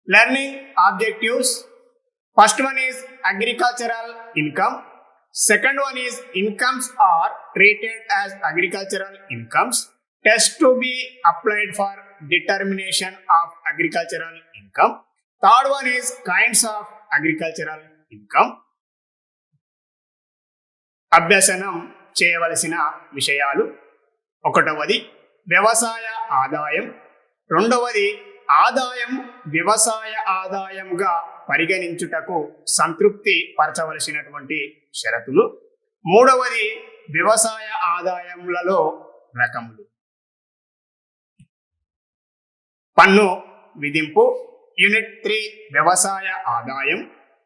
Learning objectives. First one is agricultural income. Second one is incomes are treated as agricultural incomes. Test to be applied for determination of agricultural income. Third one is kinds of agricultural income. అభ్యసనం చేయవలసిన విషయాలు. ఒకటవది వ్యవసాయ ఆదాయం. రెండవది ఆదాయం వ్యవసాయ ఆదాయంగా పరిగణించుటకు సంతృప్తి పరచవలసినటువంటి షరతులు. మూడవది వ్యవసాయ ఆదాయములలో రకములు. పన్ను విధింపు. యూనిట్ 3 వ్యవసాయ ఆదాయం.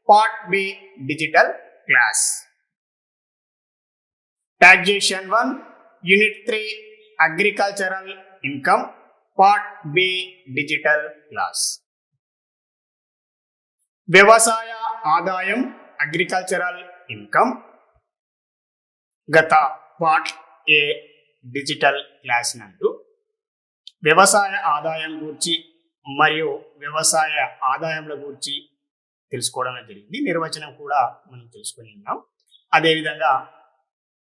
Part B digital class. Taxation 1 unit 3 agricultural income. Part B digital class. వ్యవసాయ ఆదాయం అగ్రికల్చరల్ ఇన్కమ్ గత పార్ట్ ఏ డిజిటల్ క్లాస్ నందు వ్యవసాయ ఆదాయం గురించి మరియు వ్యవసాయ ఆదాయంల గురించి తెలుసుకోవడం జరిగింది. నిర్వచనం కూడా మనం తెలుసుకుని ఉన్నాం. అదేవిధంగా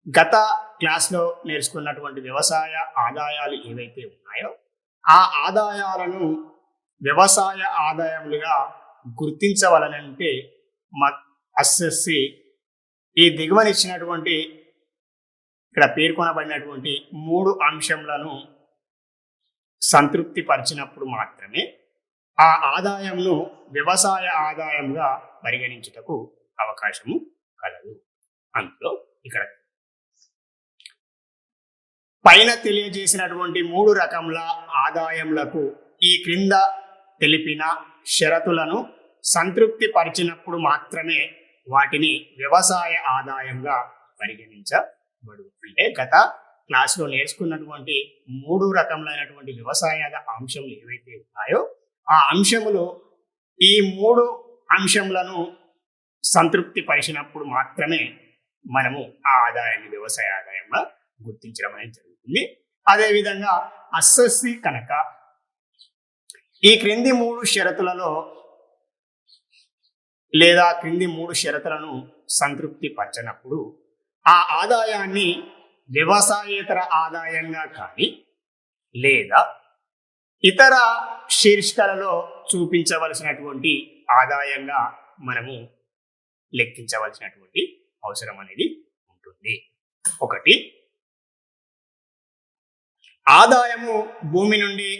గత క్లాస్లో నేర్చుకున్నటువంటి వ్యవసాయ ఆదాయాలు ఏవైతే ఉన్నాయో ఆ ఆదాయాలను వ్యవసాయ ఆదాయములుగా గుర్తించవలనంటే ఎస్ఎస్సి ఈ దిగువనిచ్చినటువంటి ఇక్కడ పేర్కొనబడినటువంటి 3 అంశములను సంతృప్తి పరిచినప్పుడు మాత్రమే ఆ ఆదాయంను వ్యవసాయ ఆదాయంగా పరిగణించుటకు అవకాశము కలదు. అందులో ఇక్కడ పైన తెలియజేసినటువంటి 3 రకముల ఆదాయములకు ఈ క్రింద తెలిపిన షరతులను సంతృప్తి పరిచినప్పుడు మాత్రమే వాటిని వ్యవసాయ ఆదాయంగా పరిగణించబడు. అంటే గత క్లాస్లో నేర్చుకున్నటువంటి 3 రకములైనటువంటి వ్యవసాయ అంశములు ఏవైతే ఉన్నాయో ఆ అంశములు ఈ 3 అంశములను సంతృప్తి పరిచినప్పుడు మాత్రమే మనము ఆ ఆదాయాన్ని వ్యవసాయ ఆదాయంగా గుర్తించడం అనేది జరుగుతుంది. అదేవిధంగా ఎస్ఎస్సి కనుక ఈ క్రింది 3 షరతులలో లేదా క్రింది 3 షరతులను సంతృప్తి పరచనప్పుడు ఆ ఆదాయాన్ని వ్యవసాయేతర ఆదాయంగా కానీ లేదా ఇతర శీర్షికలలో చూపించవలసినటువంటి ఆదాయంగా మనము లెక్కించవలసినటువంటి అవసరం అనేది ఉంటుంది. ఒకటి, ఆదాయము భూమి నుండి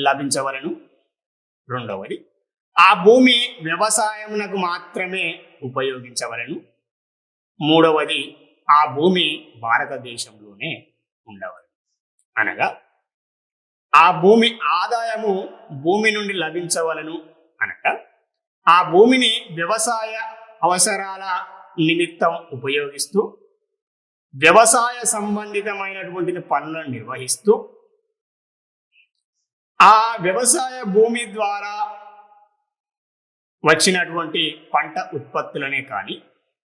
లభించవలను. రెండవది, ఆ భూమి వ్యవసాయమునకు మాత్రమే ఉపయోగించవలను. మూడవది, ఆ భూమి భారతదేశంలోనే ఉండవలను. అనగా ఆ భూమి ఆదాయము భూమి నుండి లభించవలను అనగా ఆ భూమిని వ్యవసాయ అవసరాల నిమిత్తం ఉపయోగిస్తూ వ్యవసాయ సంబంధితమైనటువంటి పనులను నిర్వహిస్తూ ఆ వ్యవసాయ భూమి ద్వారా వచ్చినటువంటి పంట ఉత్పత్తులనే కానీ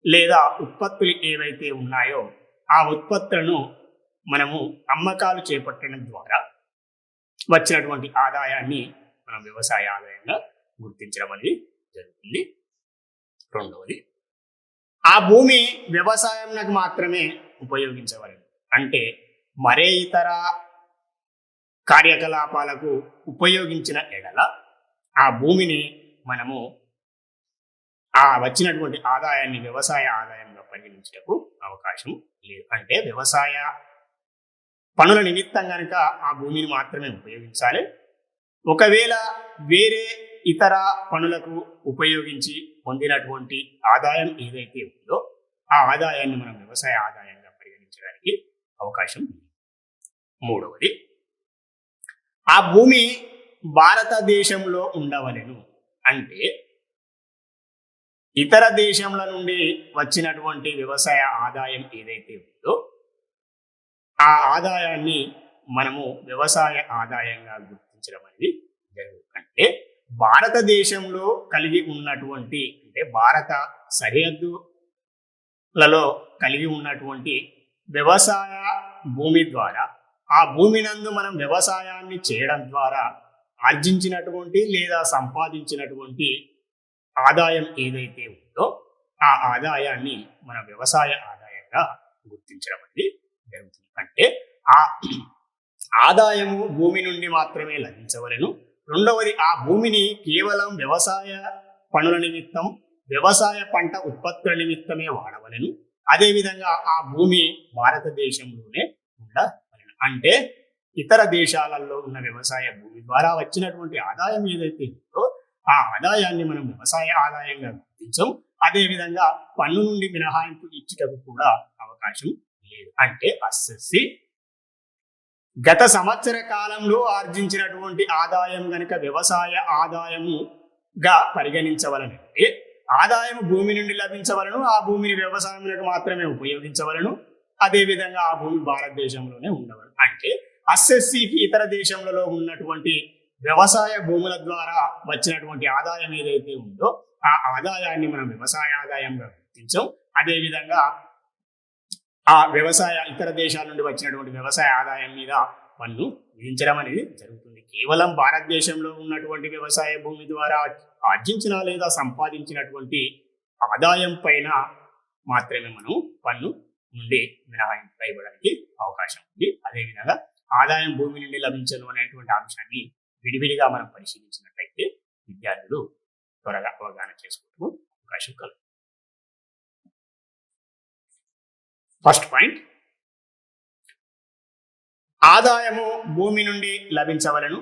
లేదా ఉత్పత్తులు ఏవైతే ఉన్నాయో ఆ ఉత్పత్తులను మనము అమ్మకాలు చేపట్టడం ద్వారా వచ్చినటువంటి ఆదాయాన్ని మనం వ్యవసాయ ఆదాయంగా గుర్తించడం అనేది జరుగుతుంది. రెండవది, ఆ భూమి వ్యవసాయంకు మాత్రమే ఉపయోగించవలెను. అంటే మరే ఇతర కార్యకలాపాలకు ఉపయోగించిన ఎడల ఆ భూమిని మనము ఆ వచ్చినటువంటి ఆదాయాన్ని వ్యవసాయ ఆదాయంగా పరిగణించటకు అవకాశం లేదు. అంటే వ్యవసాయ పనుల నిమిత్తం కనుక ఆ భూమిని మాత్రమే ఉపయోగించాలి. ఒకవేళ వేరే ఇతర పనులకు ఉపయోగించి పొందినటువంటి ఆదాయం ఏదైతే ఉందో ఆ ఆదాయాన్ని మనం వ్యవసాయ ఆదాయంగా పరిగణించడానికి అవకాశం ఉంది. మూడవది, ఆ భూమి భారతదేశంలో ఉండవలెను. అంటే ఇతర దేశంల నుండి వచ్చినటువంటి వ్యవసాయ ఆదాయం ఏదైతే ఉందో ఆ ఆదాయాన్ని మనము వ్యవసాయ ఆదాయంగా గుర్తించడం అనేది జరుగుతుంది. అంటే భారతదేశంలో కలిగి ఉన్నటువంటి అంటే భారత సరిహద్దులలో కలిగి ఉన్నటువంటి వ్యవసాయ భూమి ద్వారా ఆ భూమి నందు మనం వ్యవసాయాన్ని చేయడం ద్వారా ఆర్జించినటువంటి లేదా సంపాదించినటువంటి ఆదాయం ఏదైతే ఉందో ఆ ఆదాయాన్ని మన వ్యవసాయ ఆదాయంగా గుర్తించడం అనేది జరుగుతుంది. అంటే ఆ ఆదాయము భూమి నుండి మాత్రమే లభించవలెను. రెండవది, ఆ భూమిని కేవలం వ్యవసాయ పనుల నిమిత్తం, వ్యవసాయ పంట ఉత్పత్తుల నిమిత్తమే వాడవలెను. అదేవిధంగా ఆ భూమి భారతదేశంలోనే ఉండవలెను. అంటే ఇతర దేశాలలో ఉన్న వ్యవసాయ భూమి ద్వారా వచ్చినటువంటి ఆదాయం ఏదైతే ఉందో ఆ ఆదాయాన్ని మనం వ్యవసాయ ఆదాయంగా గుర్తించం. అదేవిధంగా పన్ను నుండి మినహాయింపు ఇచ్చుటకు కూడా అవకాశం లేదు. అంటే అస్సెస్సి గత సంవత్సర కాలంలో ఆర్జించినటువంటి ఆదాయం గనుక వ్యవసాయ ఆదాయముగా పరిగణించవలనంటే ఆదాయం భూమి నుండి లభించవలను, ఆ భూమిని వ్యవసాయములకు మాత్రమే ఉపయోగించవలను. అదేవిధంగా ఆ భూమి భారతదేశంలోనే ఉండవలను. అంటే అస్సెస్సికి ఇతర దేశంలో ఉన్నటువంటి వ్యవసాయ భూముల ద్వారా వచ్చినటువంటి ఆదాయం ఏదైతే ఉందో ఆ ఆదాయాన్ని మనం వ్యవసాయ ఆదాయంగా గుర్తించాం. అదేవిధంగా ఆ వ్యవసాయ ఇతర దేశాల నుండి వచ్చినటువంటి వ్యవసాయ ఆదాయం మీద పన్ను విధించడం అనేది జరుగుతుంది. కేవలం భారతదేశంలో ఉన్నటువంటి వ్యవసాయ భూమి ద్వారా ఆర్జించిన లేదా సంపాదించినటువంటి ఆదాయం పైన మాత్రమే మనం పన్ను నుండి మినహాయింపు ఇవ్వడానికి అవకాశం ఉంది. అదేవిధంగా ఆదాయం భూమి నుండి లభించను అనేటువంటి అంశాన్ని విడివిడిగా మనం పరిశీలించినట్లయితే విద్యార్థులు త్వరగా అవగాహన చేసుకోవడం అవకాశం కలుగుతుంది. ఫస్ట్ పాయింట్, ఆదాయము భూమి నుండి లభించవలను.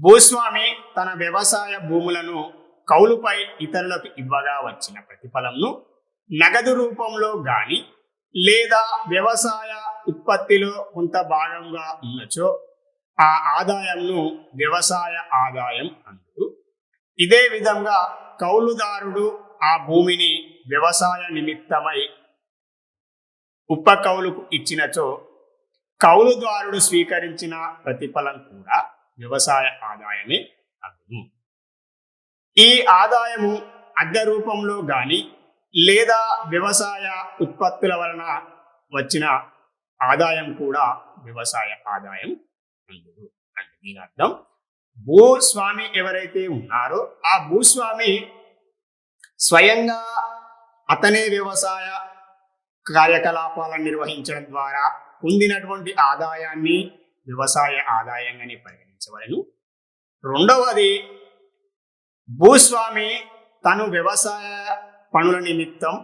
భూస్వామి తన వ్యవసాయ భూములను కౌలుపై ఇతరులకు ఇవ్వగా వచ్చిన ప్రతిఫలంను నగదు రూపంలో గాని లేదా వ్యవసాయ ఉత్పత్తిలో కొంత భాగంగా ఉన్నచో ఆ ఆదాయంను వ్యవసాయ ఆదాయం అంటారు. ఇదే విధంగా కౌలుదారుడు ఆ భూమిని వ్యవసాయ నిమిత్తమై ఉపకౌలుకు ఇచ్చినచో కౌలుదారుడు స్వీకరించిన ప్రతిఫలం కూడా వ్యవసాయ ఆదాయమే అగును. ఈ ఆదాయము అద్దె రూపంలో గాని లేదా వ్యవసాయ ఉత్పత్తుల వలన వచ్చిన ఆదాయం కూడా వ్యవసాయ ఆదాయం అందుకు. అంటే దీని అర్థం భూస్వామి ఎవరైతే ఉన్నారో ఆ భూస్వామి స్వయంగా అతనే వ్యవసాయ కార్యకలాపాలను నిర్వహించడం ద్వారా పొందినటువంటి ఆదాయాన్ని వ్యవసాయ ఆదాయంగానే పరిగణించవలెను. రెండవది, భూస్వామి తను వ్యవసాయ పనుల నిమిత్తం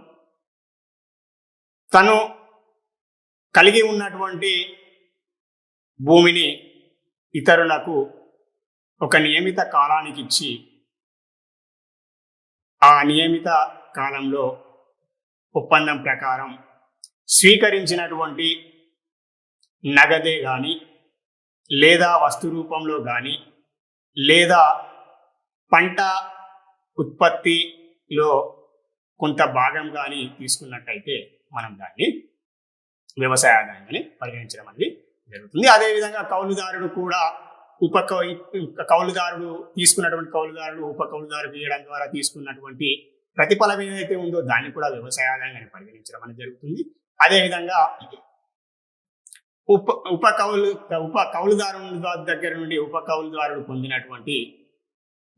తను కలిగి ఉన్నటువంటి భూమిని ఇతరులకు ఒక నియమిత కాలానికి ఇచ్చి ఆ నియమిత కాలంలో ఒప్పందం ప్రకారం స్వీకరించినటువంటి నగదే కానీ లేదా వస్తు రూపంలో కానీ లేదా పంట ఉత్పత్తిలో కొంత భాగం కానీ తీసుకున్నట్టయితే మనం దాన్ని వ్యవసాయ ఆదాయంగానే పరిగణించడం అనేది జరుగుతుంది. అదేవిధంగా కౌలుదారుడు కూడా కౌలుదారుడు తీసుకున్నటువంటి కౌలుదారుడు ఉపకౌలుదారుడు ఇవ్వడం ద్వారా తీసుకున్నటువంటి ప్రతిఫలం ఏదైతే ఉందో దాన్ని కూడా వ్యవసాయ ఆదాయంగానే పరిగణించడం అనేది జరుగుతుంది. అదేవిధంగా కౌలుదారుని దగ్గర నుండి ఉపకౌలుదారుడు పొందినటువంటి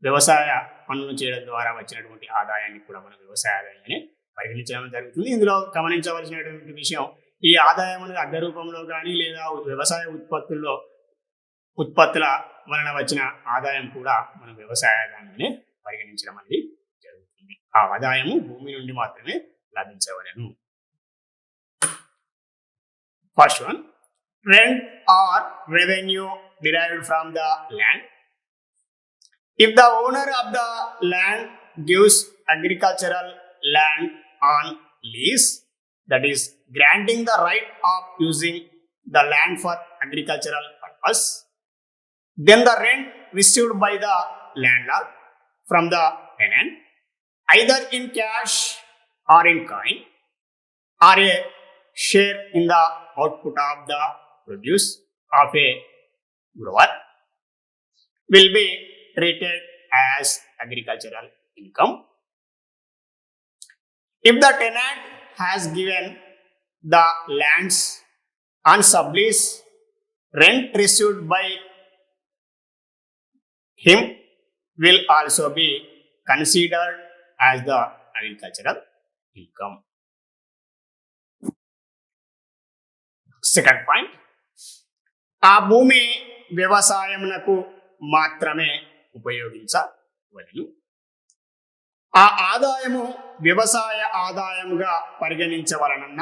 వ్యవసాయ పనులు చేయడం ద్వారా వచ్చినటువంటి ఆదాయాన్ని కూడా మనం వ్యవసాయ ఆదాయంగానే పరిగణించడం జరుగుతుంది. ఇందులో గమనించవలసినటువంటి విషయం, ఈ ఆదాయం అనేది అద్దె రూపంలో కానీ లేదా వ్యవసాయ ఉత్పత్తుల వలన వచ్చిన ఆదాయం కూడా మనం వ్యవసాయ ఆదాయంగానే పరిగణించడం అనేది జరుగుతుంది. ఆ ఆదాయము భూమి నుండి మాత్రమే లభించవలెను. First one, rent or revenue derived from the land. If the owner of the land gives agricultural land on lease, that is granting the right of using the land for agricultural purpose, then the rent received by the landlord from the tenant, either in cash or in coin, or a share in the output of the produce of a grower, will be treated as agricultural income. If the tenant has given the lands on sublease, rent received by him will also be considered as the agricultural income. Second point, ఆ భూమి వ్యవసాయమునకు మాత్రమే ఉపయోగించవలెను. ఆ ఆదాయము వ్యవసాయ ఆదాయముగా పరిగణించవలనన్న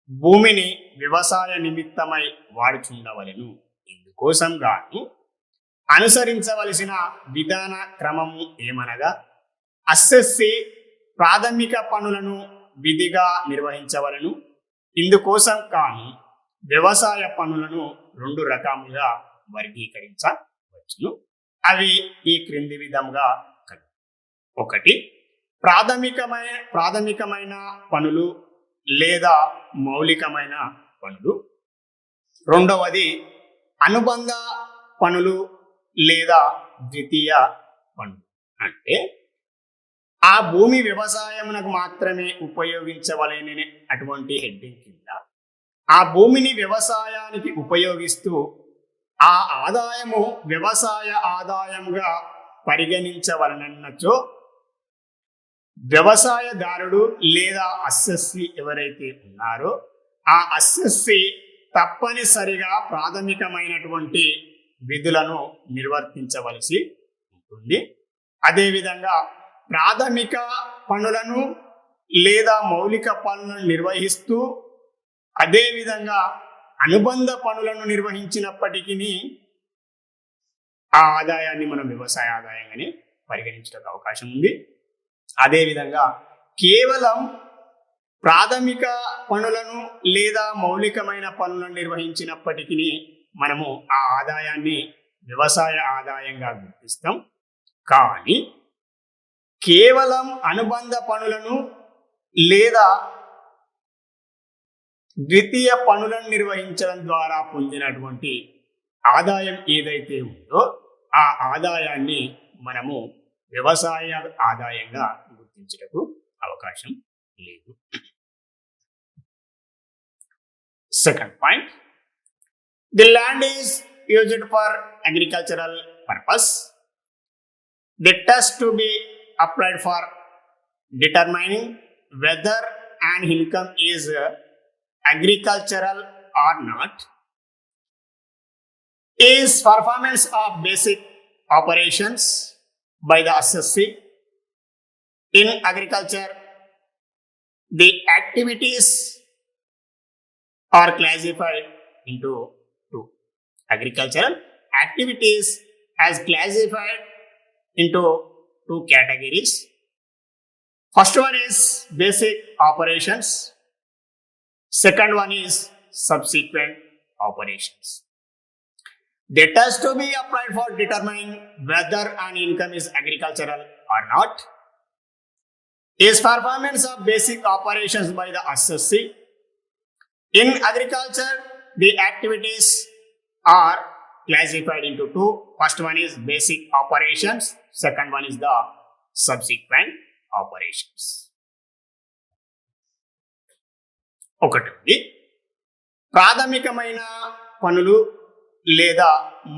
భూమిని వ్యవసాయ నిమిత్తమై వాడుచుండవలెను. ఇందుకోసం గాను అనుసరించవలసిన విధాన క్రమము ఏమనగా అసెస్సి ప్రాథమిక పనులను విధిగా నిర్వహించవలను. ఇందుకోసం కాను వ్యవసాయ పనులను 2 రకాలుగా వర్గీకరించవచ్చును. అవి ఈ క్రింది విధంగా కలవు. 1, ప్రాథమికమైన పనులు లేదా మౌలికమైన పనులు. 2వది అనుబంధ పనులు లేదా ద్వితీయ పనులు. అంటే ఆ భూమి వ్యవసాయమునకు మాత్రమే ఉపయోగించవలెనని అటువంటి హెడ్డింగ్ కింద ఆ భూమిని వ్యవసాయానికి ఉపయోగిస్తూ ఆ ఆదాయము వ్యవసాయ ఆదాయముగా పరిగణించవలనన్నచో వ్యవసాయదారుడు లేదా అస్సెస్సి ఎవరైతే ఉన్నారో ఆ అస్సెస్సి తప్పనిసరిగా ప్రాథమికమైనటువంటి విధులను నిర్వర్తించవలసి ఉంటుంది. అదేవిధంగా ప్రాథమిక పనులను లేదా మౌలిక పనులను నిర్వహిస్తూ అదేవిధంగా అనుబంధ పనులను నిర్వహించినప్పటికీ ఆ ఆదాయాన్ని మనం వ్యవసాయ ఆదాయంగానే పరిగణించడానికి అవకాశం ఉంది. అదేవిధంగా కేవలం ప్రాథమిక పనులను లేదా మౌలికమైన పనులను నిర్వహించినప్పటికీ మనము ఆ ఆదాయాన్ని వ్యవసాయ ఆదాయంగా గుర్తిస్తాం. కానీ కేవలం అనుబంధ పనులను లేదా ద్వితీయ పనులను నిర్వహించడం ద్వారా పొందినటువంటి ఆదాయం ఏదైతే ఉందో ఆ ఆదాయాన్ని మనము వ్యవసాయ ఆదాయంగా గుర్తించడానికి అవకాశం లేదు. Second point, the land is used for agricultural purpose. The test to be applied for determining whether an income is agricultural or not is performance of basic operations by the assessee. In agriculture, the activities are classified into 2. Agricultural activities as classified into 2 categories. First one is basic operations. Second one is subsequent operations. The test to be applied for determining whether an income is agricultural or not is performance of basic operations by the assessee. In agriculture, the activities are classified into 2. First one is basic operations. Second one is the subsequent operations. ఒకటి ప్రాథమికమైన పనులు లేదా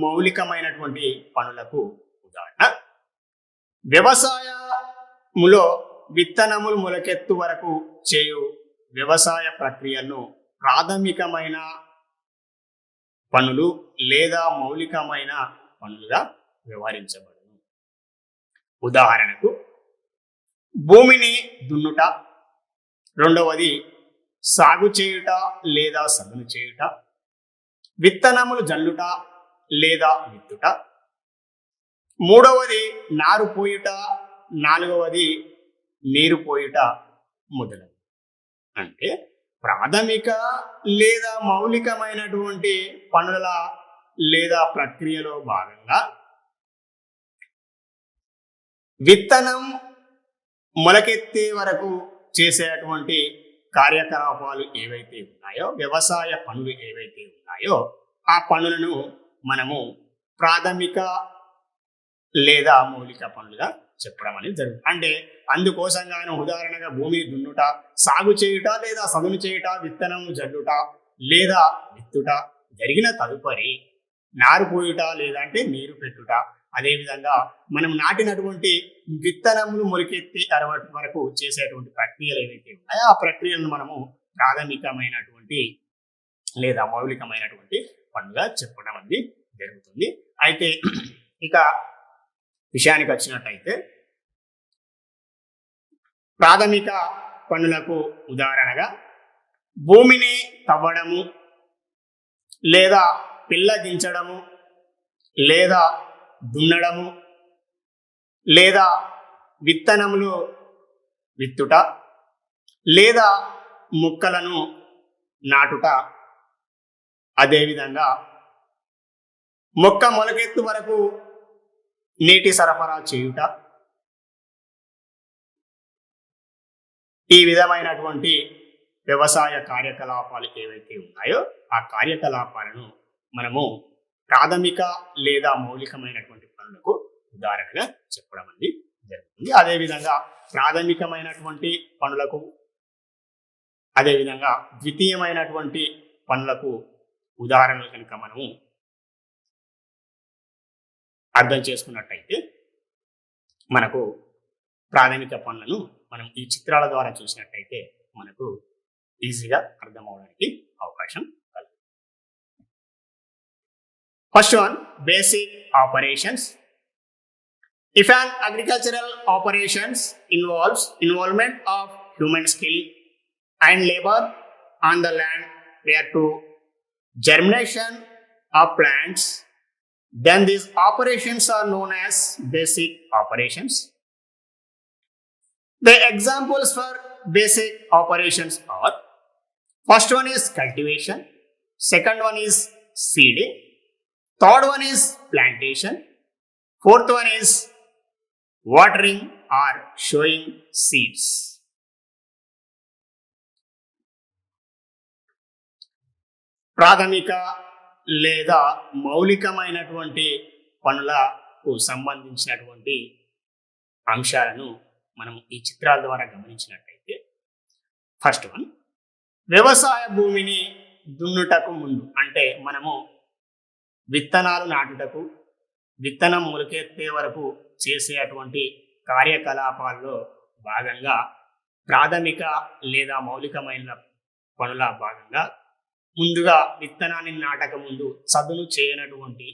మౌలికమైనటువంటి పనులకు ఉదాహరణ వ్యవసాయములో విత్తనములు మొలకెత్తు వరకు చేయు వ్యవసాయ ప్రక్రియను ప్రాథమికమైన పనులు లేదా మౌలికమైన పనులుగా వ్యవహరించబడును. ఉదాహరణకు భూమిని దున్నుట, 2వది సాగు చేయుట లేదా సదును చేయుట, విత్తనములు జల్లుట లేదా విత్తుట, 3వది నారు పోయుట, 4వది నీరు పోయుట మొదలగు. అంటే ప్రాథమిక లేదా మౌలికమైనటువంటి పనుల లేదా ప్రక్రియలో భాగంగా విత్తనం మొలకెత్తే వరకు చేసేటువంటి కార్యకలాపాలు ఏవైతే ఉన్నాయో, వ్యవసాయ పనులు ఏవైతే ఉన్నాయో ఆ పనులను మనము ప్రాథమిక లేదా మౌలిక పనులుగా చెప్పడం అనేది జరుగుతుంది. అంటే అందుకోసంగాను ఉదాహరణగా భూమిని దున్నుట, సాగు చేయుట లేదా సదును చేయుట, విత్తనం జల్లుట లేదా విత్తుట జరిగిన తదుపరి నారు పోయుట లేదంటే నీరు పెట్టుట, అదేవిధంగా మనం నాటినటువంటి విత్తనములు మొలకెత్తి అరవటి వరకు చేసేటువంటి ప్రక్రియలు ఏవైతే ఉన్నాయో ఆ ప్రక్రియలను మనము ప్రాథమికమైనటువంటి లేదా మౌలికమైనటువంటి పనులుగా చెప్పడం అనేది జరుగుతుంది. అయితే ఇక విషయానికి వచ్చినట్టయితే ప్రాథమిక పనులకు ఉదాహరణగా భూమిని తవ్వడము లేదా పిల్లగించడము లేదా దున్నడము లేదా విత్తనములు విత్తుట లేదా మొక్కలను నాటుట, అదేవిధంగా మొక్క మొలకెత్తు వరకు నీటి సరఫరా చేయుట, ఈ విధమైనటువంటి వ్యవసాయ కార్యకలాపాలు ఏవైతే ఉన్నాయో ఆ కార్యకలాపాలను మనము ప్రాథమిక లేదా మౌలికమైనటువంటి పనులకు ఉదాహరణగా చెప్పడం అనేది జరుగుతుంది. అదేవిధంగా ప్రాథమికమైనటువంటి పనులకు అదేవిధంగా ద్వితీయమైనటువంటి పనులకు ఉదాహరణలు కనుక మనము అర్థం చేసుకున్నట్టయితే మనకు ప్రాథమిక పనులను మనం ఈ చిత్రాల ద్వారా చూసినట్టయితే మనకు ఈజీగా అర్థం అవడానికి అవకాశం కలదు. First one, basic operations. If an agricultural operations involves involvement of human skill and labor on the land prior to germination of plants, then these operations are known as basic operations. The examples for basic operations are: first one is cultivation, second one is seeding, third one is plantation, fourth one is watering or sowing seeds. ప్రాథమిక లేదా మౌలికమైనటువంటి పనులకు సంబంధించినటువంటి అంశాలను మనం ఈ చిత్రాల ద్వారా గమనించినట్టయితే, ఫస్ట్ వన్, వ్యవసాయ భూమిని దున్నుటకు ముందు అంటే మనము విత్తనాలు నాటుటకు విత్తనం మొలకెత్తే వరకు చేసేటువంటి కార్యకలాపాల్లో భాగంగా ప్రాథమిక లేదా మౌలికమైన పనుల భాగంగా ముందుగా విత్తనాన్ని నాటక ముందు చదును చేయనటువంటి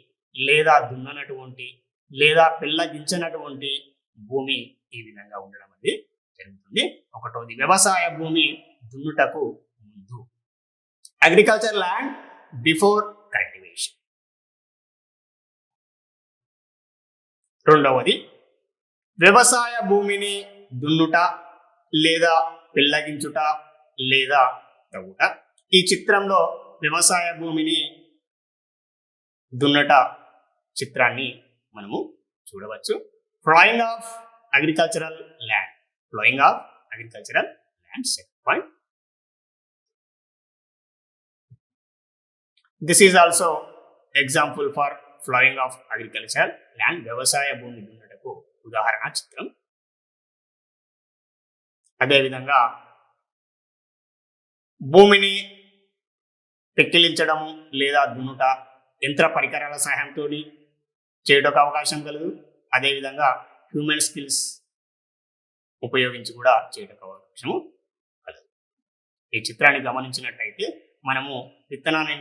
లేదా దున్ననటువంటి లేదా పిల్లగించనటువంటి భూమి ఈ విధంగా ఉండడం అనేది జరుగుతుంది. ఒకటోది, వ్యవసాయ భూమి దున్నుటకు ముందు, అగ్రికల్చర్ ల్యాండ్ బిఫోర్ కల్టివేషన్. రెండవది, వ్యవసాయ భూమిని దున్నుట లేదా పిల్లగించుట లేదా తవ్వుట. ఈ చిత్రంలో వ్యవసాయ భూమిని దున్నట చిత్రాన్ని మనము చూడవచ్చు. Ploughing of agricultural land, ploughing of agricultural land. Second point, this is also example for ploughing of agricultural land. వ్యవసాయ భూమి దున్నటకు ఉదాహరణ చిత్రం. అదేవిధంగా భూమిని పెక్కిలించడము లేదా దున్నుట యంత్ర పరికరాల సహాయంతో చేయడానికి అవకాశం కలదు. అదేవిధంగా హ్యూమన్ స్కిల్స్ ఉపయోగించి కూడా చేయడానికి అవకాశము కలదు. ఈ చిత్రాన్ని గమనించినట్టయితే మనము విత్తనాన్ని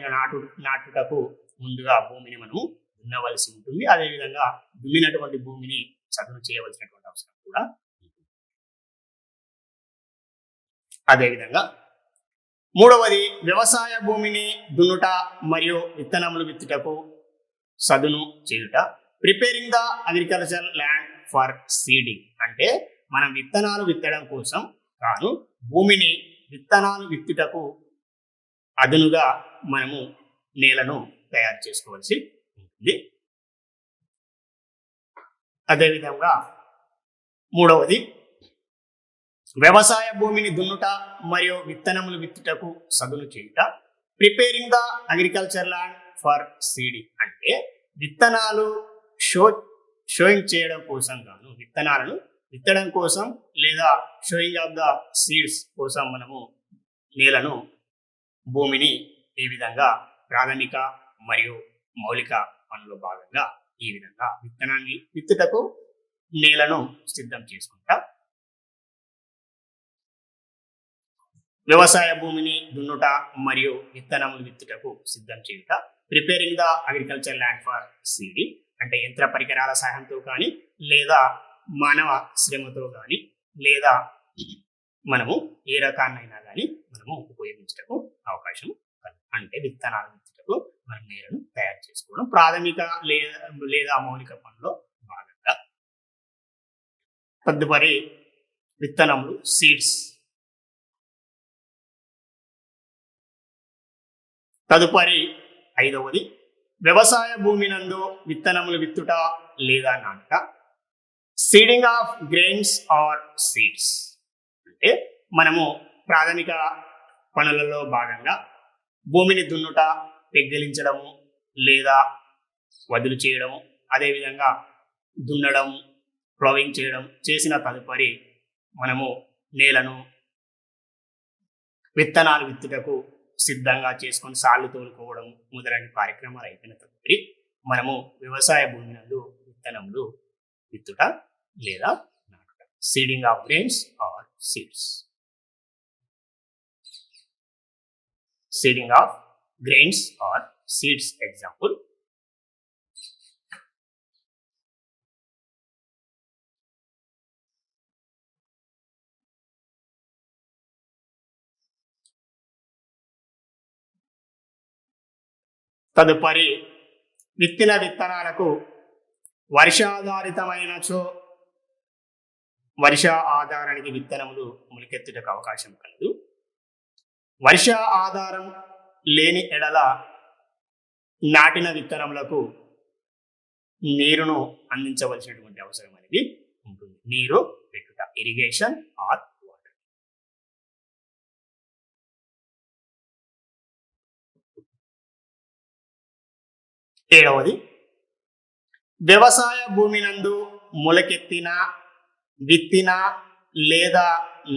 నాటుటకు ముందుగా భూమిని మనము దున్నవలసి ఉంటుంది. అదేవిధంగా దున్నినటువంటి భూమిని చదును చేయవలసినటువంటి అవసరం కూడా ఉంటుంది. అదేవిధంగా మూడవది, వ్యవసాయ భూమిని దున్నుట మరియు విత్తనములు విత్తుటకు సదును చేయుట. Preparing the agriculture land for seeding అంటే మనం విత్తనాలు విత్తడం కోసం కాను భూమిని విత్తనాలు విత్తుటకు అదునుగా మనము నేలను తయారు చేసుకోవాల్సి ఉంటుంది. అదేవిధంగా మూడవది, వ్యవసాయ భూమిని దున్నుట మరియు విత్తనములు విత్తుటకు సదును చేయుట. Preparing the agriculture land for seeding అంటే విత్తనాలు షోయింగ్ చేయడం కోసం గాను విత్తనాలను విత్తడం కోసం లేదా షోయింగ్ ఆఫ్ ద సీడ్స్ కోసం మనము నేలను భూమిని ఈ విధంగా ప్రాథమిక మరియు మౌలిక పనుల భాగంగా ఈ విధంగా విత్తనాన్ని విత్తుటకు నేలను సిద్ధం చేసుకుంటా. వ్యవసాయ భూమిని దున్నుట మరియు విత్తనములు విత్తుటకు సిద్ధం చేయుట. Preparing the agriculture land for seeding అంటే యంత్ర పరికరాల సహాయంతో కానీ లేదా మానవ శ్రమతో కానీ లేదా మనము ఏ రకాన్నైనా కానీ మనము ఉపయోగించటకు అవకాశం కలదు. అంటే విత్తనాలు విత్తుటకు మనం నేలను తయారు చేసుకోవడం ప్రాథమిక లేదా మౌలిక పనుల్లో భాగంగా. తదుపరి విత్తనములు సీడ్స్. తదుపరి 5వది వ్యవసాయ భూమి నందు విత్తనములు విత్తుట లేదా నాటుట. Seeding of grains or seeds అంటే మనము ప్రాథమిక పనులలో భాగంగా భూమిని దున్నుట, పెగ్గిలించడము లేదా వదులు చేయడము, అదేవిధంగా దున్నడం, ప్లవింగ్ చేయడం చేసిన తదుపరి మనము నేలను విత్తనాలు విత్తుటకు సిద్ధంగా చేసుకొని సాళ్లు తోలుకోవడం మొదలైన కార్యక్రమాలు అయిపోయిన తదుపరి మనము వ్యవసాయ భూమి నందు విత్తనములు విత్తుట లేదా నాటుట. Seeding of grains or seeds. Seeding of grains or seeds example. తదుపరి విత్తిన విత్తనాలకు వర్ష ఆధారానికి విత్తనములు మొలకెత్తుటకు అవకాశం కలదు. వర్ష ఆధారం లేని ఎడల నాటిన విత్తనములకు నీరును అందించవలసినటువంటి అవసరం అనేది ఉంటుంది. నీరు పెట్టుట, ఇరిగేషన్ ఆర్ వాటర్. ఏడవది వ్యవసాయ భూమి నందు మొలకెత్తిన, విత్తిన లేదా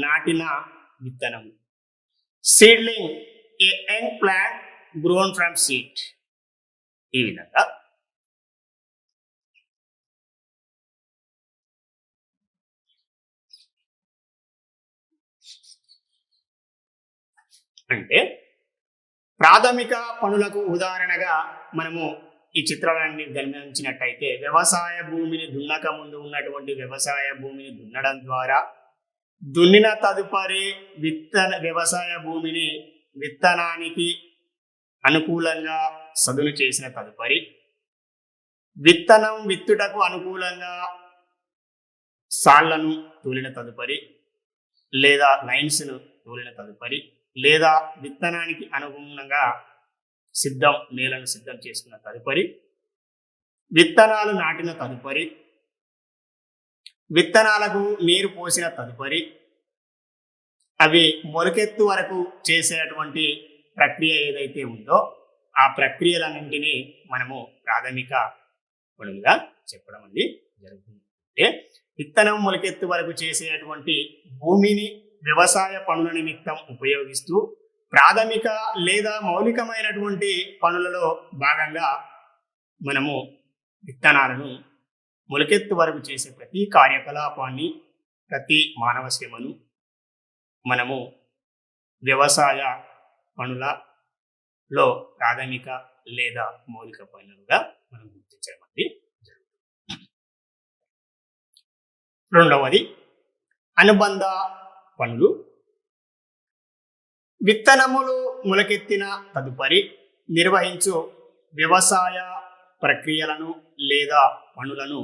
నాటిన విత్తనం. Seedling A young plant grown from seed. ఈ విధంగా అంటే ప్రాథమిక పనులకు ఉదాహరణగా మనము ఈ చిత్రాలన్నీ గమనించినట్టయితే వ్యవసాయ భూమిని దున్నక ముందు ఉన్నటువంటి వ్యవసాయ భూమిని దున్నడం ద్వారా, దున్నిన తదుపరి వ్యవసాయ భూమిని విత్తనానికి అనుకూలంగా సదును చేసిన తదుపరి, విత్తనం విత్తుటకు అనుకూలంగా సాళ్లను తోలిన తదుపరి లేదా లైన్స్ను తోలిన తదుపరి లేదా విత్తనానికి అనుగుణంగా నేలను సిద్ధం చేసుకున్న తదుపరి, విత్తనాలు నాటిన తదుపరి, విత్తనాలకు నీరు పోసిన తదుపరి, అవి మొలకెత్తు వరకు చేసేటువంటి ప్రక్రియ ఏదైతే ఉందో ఆ ప్రక్రియలన్నింటినీ మనము ప్రాథమిక పనులుగా చెప్పడం అనేది జరుగుతుంది. అంటే విత్తనం మొలకెత్తు వరకు చేసేటువంటి భూమిని వ్యవసాయ పనుల నిమిత్తం ఉపయోగిస్తూ ప్రాథమిక లేదా మౌలికమైనటువంటి పనులలో భాగంగా మనము విత్తనాలను మొలకెత్తు వరకు చేసే ప్రతి కార్యకలాపాన్ని, ప్రతి మానవ శ్రమను మనము వ్యవసాయ పనులలో ప్రాథమిక లేదా మౌలిక పనులుగా మనం గుర్తించడం అనేది జరుగుతుంది. రెండవది అనుబంధ పనులు. విత్తనములు మొలకెత్తిన తదుపరి నిర్వహించు వ్యవసాయ ప్రక్రియలను లేదా పనులను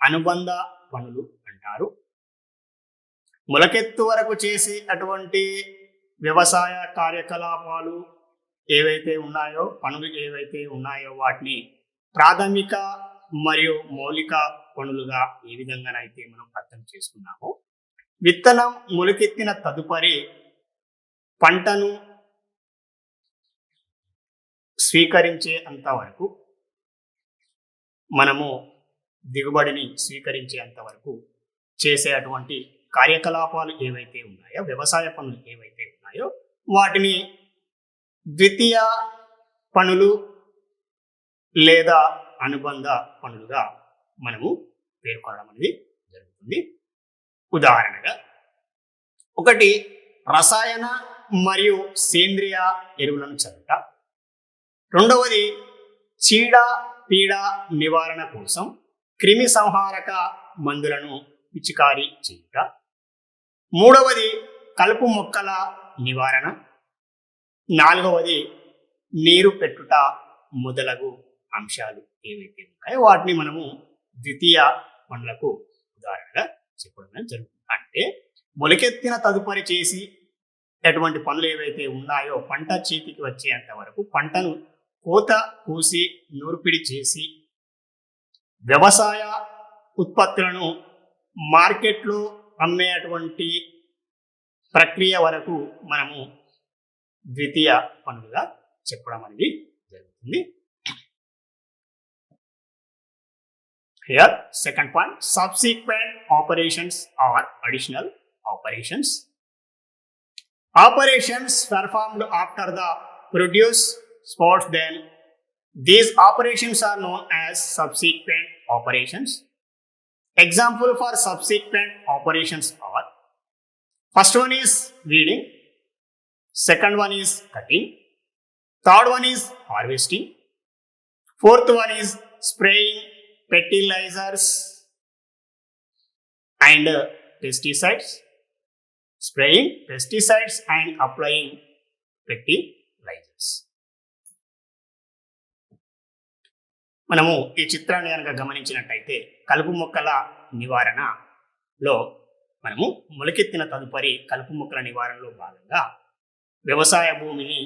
అనుబంధ పనులు అంటారు. మొలకెత్తు వరకు చేసి అటువంటి వ్యవసాయ కార్యకలాపాలు ఏవైతే ఉన్నాయో, పనులు ఏవైతే ఉన్నాయో వాటిని ప్రాథమిక మరియు మౌలిక పనులుగా ఏ విధంగానైతే మనం అర్థం చేసుకున్నామో, విత్తనం మొలకెత్తిన తదుపరి పంటను స్వీకరించే అంతవరకు, మనము దిగుబడిని స్వీకరించే అంతవరకు చేసే అటువంటి కార్యకలాపాలు ఏవైతే ఉన్నాయో, వ్యవసాయ పనులు ఏవైతే ఉన్నాయో వాటిని ద్వితీయ పనులు లేదా అనుబంధ పనులుగా మనము పేర్కొనడం అనేది జరుగుతుంది. ఉదాహరణగా ఒకటి రసాయన మరియు సేంద్రియ ఎరువులను చల్లుట, రెండవది చీడ పీడ నివారణ కోసం క్రిమి సంహారక మందులను పిచికారీ చేయుట, మూడవది కలుపు మొక్కల నివారణ, నాలుగవది నీరు పెట్టుట మొదలగు అంశాలు ఏవైతే ఉన్నాయో వాటిని మనము ద్వితీయ పనులకు ఉదాహరణగా చెప్పడం జరుగుతుంది. అంటే మొలకెత్తిన తదుపరి చేసి అటువంటి పనులు ఏవైతే ఉన్నాయో పంట చేతికి వచ్చేంత వరకు పంటను కోత కూసి నూర్పిడి చేసి వ్యవసాయ ఉత్పత్తులను మార్కెట్లో అమ్మేటువంటి ప్రక్రియ వరకు మనము ద్వితీయ పనులుగా చెప్పడం అనేది జరుగుతుంది. Here, second point, subsequent operations are additional operations. Operations performed after the produce sports, then these operations are known as subsequent operations. Example for subsequent operations are: first one is weeding, second one is cutting, third one is harvesting, fourth one is spraying fertilizers and pesticides, spraying pesticides and applying fertilizers. మనము ఈ చిత్రాన్ని కనుక గమనించినట్టయితే కలుపు మొక్కల నివారణలో మనము మొలకెత్తిన తదుపరి కలుపు మొక్కల నివారణలో భాగంగా వ్యవసాయ భూమిని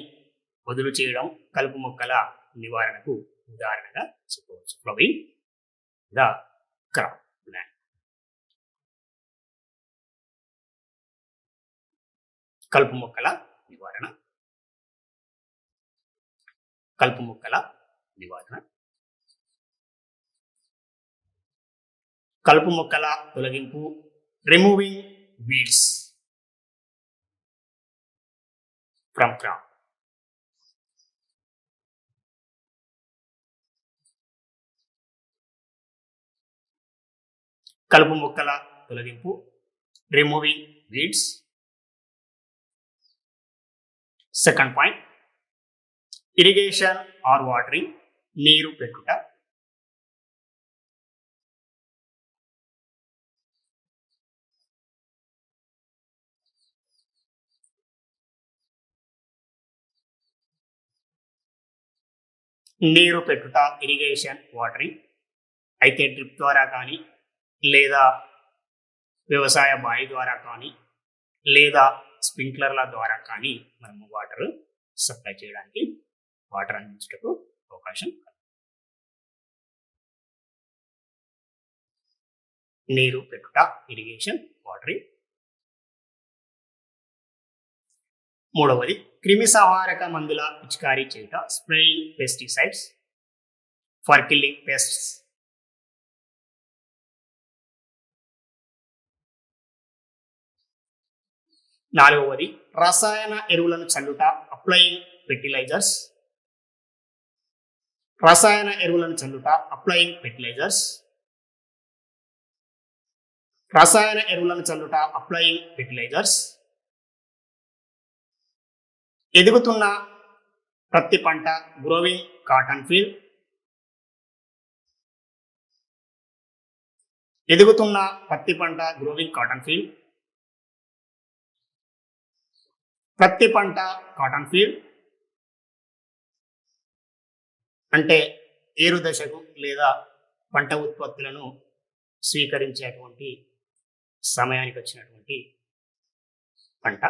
వదులు చేయడం కలుపు మొక్కల నివారణకు ఉదాహరణగా చెప్పవచ్చు. Flowering the crop plant. కలుపు మొక్కల నివారణ, కలుపు మొక్కల నివారణ, కలుపు మొక్కల తొలగింపు, రిమూవింగ్ వీడ్స్ ఫ్రమ్ క్రాప్. కలుపు మొక్కల తొలగింపు, removing weeds. Second point, irrigation are watering, నీరు పెట్టుట. నీరు పెట్టుట, ఇరిగేషన్, వాటరింగ్ అయితే డ్రిప్ ద్వారా కానీ లేదా వ్యవసాయ బావి ద్వారా కానీ లేదా స్ప్రింక్లర్ల ద్వారా కానీ మనము వాటర్ సప్లై చేయడానికి, వాటర్ అందించటకు అవకాశం. నీరు పెట్టుట, ఇరిగేషన్, వాటరింగ్. మూడవది క్రిమి సంహారక మందుల పిచికారీ చేయుట, spraying pesticides for killing pests. నాలుగవది రసాయన ఎరువులను చల్లుట, అప్లయింగ్ ఫెర్టిలైజర్స్. రసాయన ఎరువులను చల్లుట, అప్లయింగ్ ఫెర్టిలైజర్స్. రసాయన ఎరువులను చల్లుట, అప్లయింగ్ ఫెర్టిలైజర్స్. ఎదుగుతున్న పత్తి పంట, గ్రోవింగ్ కాటన్ ఫీల్డ్. ఎదుగుతున్న పత్తి పంట, గ్రోవింగ్ కాటన్ ఫీల్డ్. పత్తి పంట, కాటన్ ఫీల్డ్ అంటే ఏరు దశకు లేదా పంట ఉత్పత్తులను స్వీకరించేటువంటి సమయానికి వచ్చినటువంటి పంట.